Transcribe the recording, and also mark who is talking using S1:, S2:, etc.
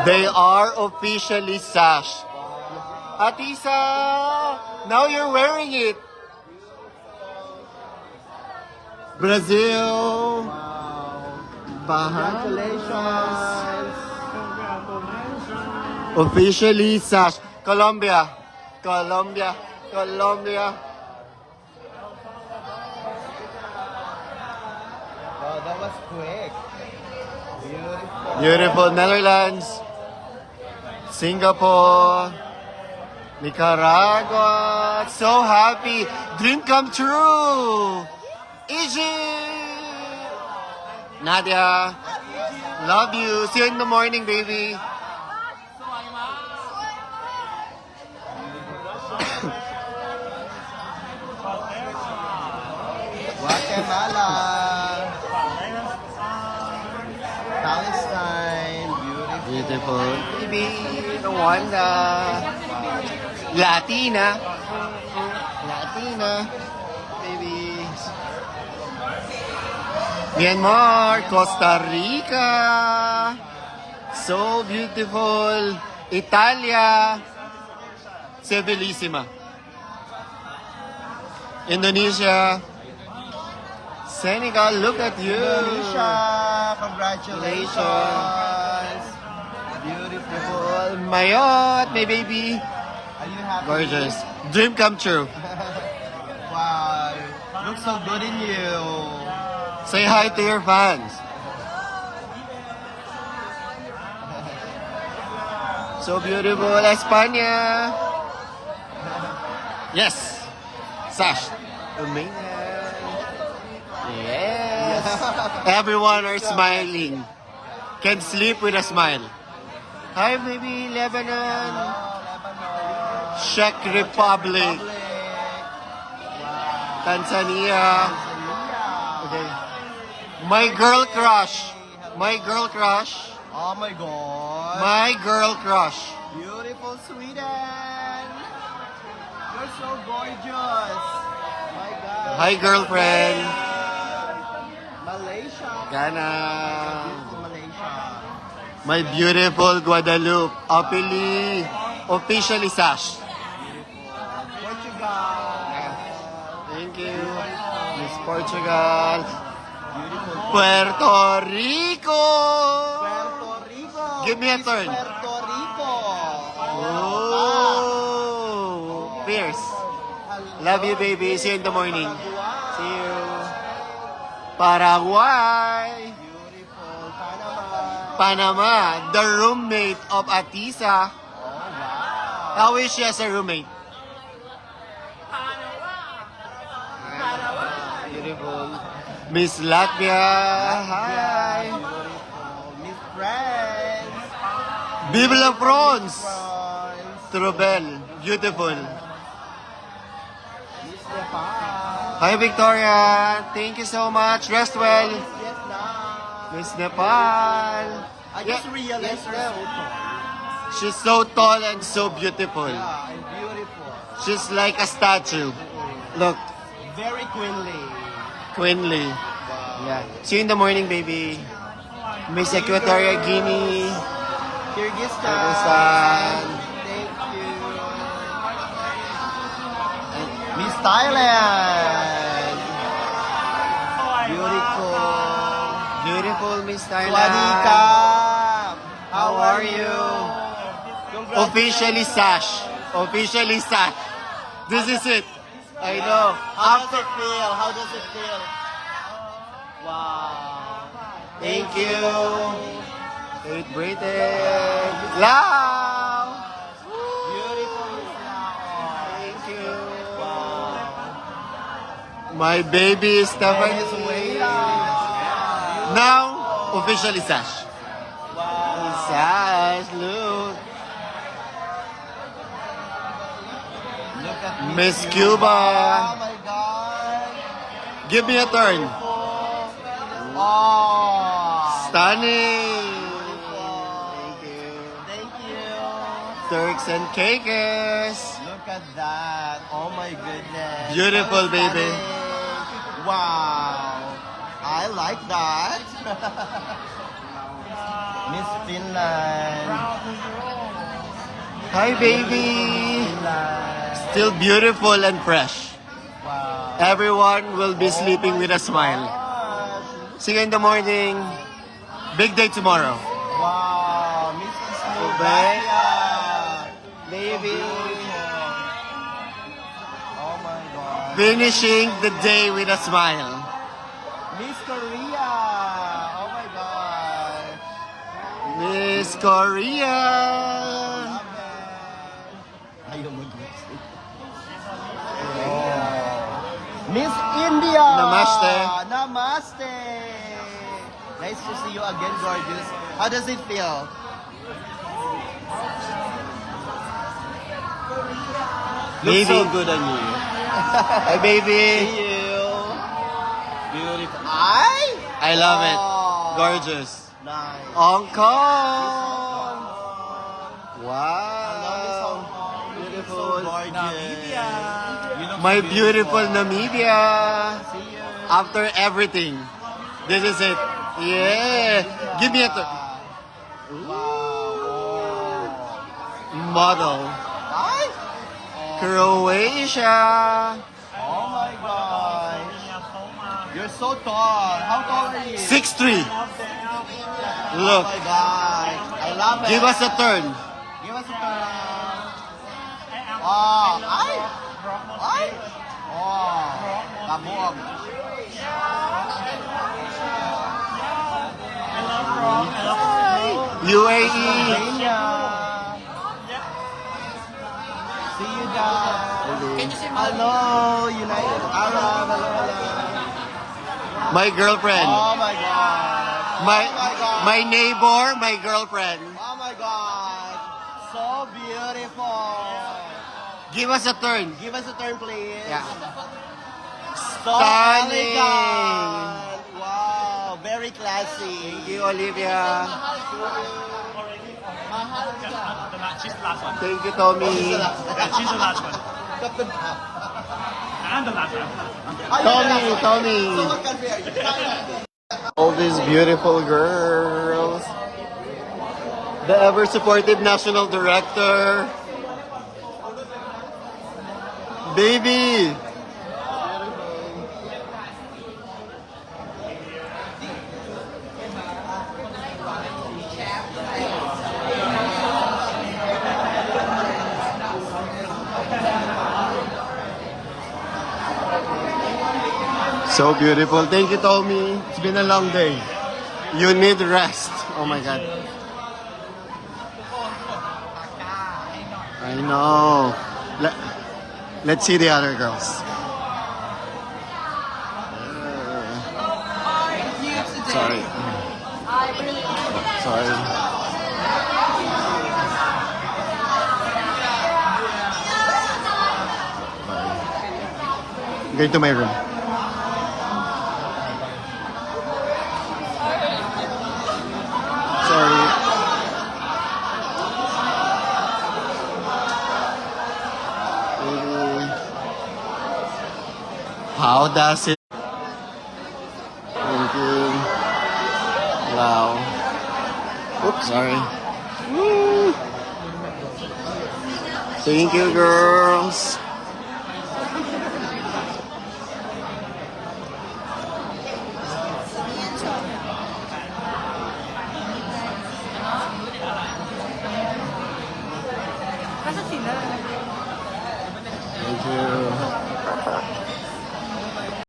S1: They are officially sash. Atisa, now you're wearing it. Brazil.
S2: Congratulations.
S1: Officially sash. Colombia. Colombia. Colombia.
S2: Wow, that was quick. Beautiful.
S1: Beautiful. Netherlands. Singapore. Nicaragua. So happy. Dream come true. Egypt. Nadia. Love you. See you in the morning, baby.
S2: Guatemala. Palestine. Beautiful.
S1: Beautiful. Baby. Rwanda. Latina. Latina. Babies. Myanmar. Costa Rica. So beautiful. Italia. Civilissima. Indonesia. Senegal, look at you.
S2: Indonesia. Congratulations. Beautiful.
S1: Mayotte, my baby.
S2: Are you happy?
S1: Gorgeous. Dream come true.
S2: Wow. Looks so good in you.
S1: Say hi to your fans. So beautiful. España. Yes. Sash. Amazing. Yes. Everyone are smiling. Can sleep with a smile. Hi, baby. Lebanon. Czech Republic. Tanzania. Okay. My girl crush. My girl crush.
S2: Oh my god.
S1: My girl crush.
S2: Beautiful Sweden. You're so gorgeous. My god.
S1: Hi, girlfriend.
S2: Malaysia.
S1: Ghana.
S2: Beautiful Malaysia.
S1: My beautiful Guadalupe. Officially sash.
S2: Portugal.
S1: Thank you. Miss Portugal.
S2: Beautiful.
S1: Puerto Rico.
S2: Puerto Rico.
S1: Give me a
S2: Miss
S1: turn.
S2: Puerto Rico.
S1: Oh. Fierce. Love you, baby. See you in the morning.
S2: Paraguay.
S1: See you. Paraguay.
S2: Beautiful. Panama.
S1: Panama. The roommate of Atisa.
S2: Oh wow.
S1: How is she as a roommate? Beautiful. Miss Latvia. Hi.
S2: Beautiful. Miss France.
S1: Vive la France.
S2: France.
S1: Trubel. Beautiful.
S2: Miss Nepal.
S1: Hi, Victoria. Thank you so much. Rest well.
S2: Vietnam.
S1: Miss Nepal.
S2: I just
S1: Yeah,
S2: realized
S1: yes,
S2: you're so tall.
S1: she's so tall and so beautiful.
S2: Yeah, and beautiful.
S1: She's like a statue. Look,
S2: Very queenly.
S1: queenly.
S2: Wow.
S1: Yeah. See you in the morning, baby. Miss Equatorial Guinea.
S2: Kyrgyzstan.
S1: Kyrgyzstan.
S2: Thank you. Miss Thailand. Beautiful.
S1: Beautiful Miss Thailand.
S2: Swadika. How are you?
S1: Officially sash. Officially sash. This is it. I know.
S2: How does it feel? How does it feel? Wow.
S1: Thank you. Great Britain. Lao.
S2: Beautiful.
S1: Thank you.
S2: Wow.
S1: My baby Stephanie.
S2: Venezuela.
S1: Now, officially sash.
S2: Wow.
S1: Sash, look.
S2: Look at
S1: Miss Cuba.
S2: Oh my God.
S1: Give me a turn.
S2: Oh.
S1: Stunning. Thank you.
S2: Thank you.
S1: Turks and Caicos.
S2: Look at that. Oh my goodness.
S1: Beautiful,
S2: So
S1: baby.
S2: stunning. Wow. I like that. Miss Finland.
S1: Hi, baby. Still beautiful and fresh.
S2: Wow.
S1: Everyone will be sleeping with a smile.
S2: Gosh.
S1: See you in the morning. Big day tomorrow.
S2: Wow. Miss
S1: Bye.
S2: Slovenia.
S1: Baby.
S2: Oh my God.
S1: Finishing the day with a smile.
S2: Miss Korea. Oh my God.
S1: Miss Korea.
S2: Love it. Ayaw mag-gusto. Miss India.
S1: Namaste.
S2: Namaste. Nice to see you again, gorgeous. How does it feel? Looks so
S1: Baby.
S2: good on you.
S1: Hi, baby.
S2: See you. Beautiful. I
S1: love it.
S2: Oh.
S1: Gorgeous.
S2: Nice.
S1: Hong Kong.
S2: I love this
S1: Wow.
S2: Hong Kong.
S1: Beautiful.
S2: So gorgeous. You look
S1: My
S2: so
S1: beautiful Namibia.
S2: See you.
S1: After everything. This is it. Yeah. Give me a
S2: Wow.
S1: model.
S2: Ay?
S1: Croatia.
S2: Oh my gosh. You're so tall. How tall are you?
S1: 6'3".
S2: Oh
S1: Look.
S2: my gosh. I love it.
S1: Give us a turn.
S2: Give us a turn. Oh. Ay. Ay. Oh. Kabuog.
S1: UAE.
S2: Kenya. See you guys. Hello, United Arab. Hello, hello.
S1: My girlfriend.
S2: Oh my God.
S1: My
S2: oh my God.
S1: my neighbor, my girlfriend.
S2: Oh my God. So beautiful.
S1: Give us a turn.
S2: Give us a turn, please.
S1: Yeah.
S2: So
S1: Stunning.
S2: elegant. Wow. Very classy.
S1: Thank you, Olivia.
S3: She's the last one.
S1: Thank you, Tommy.
S3: Yeah, she's the last one.
S2: Kapag
S3: And the last one.
S1: Tommy.
S2: So what country are you?
S1: All these beautiful girls. The ever supportive national director. Baby. So beautiful. Thank you, Tommy. It's been a long day. You need rest. Oh my God. I know. Let's see the other girls. Sorry. Sorry. Going to my room. Sorry. How does it? Thank you. Wow. Oops, sorry. Woo. Thank you, girls. Thank you.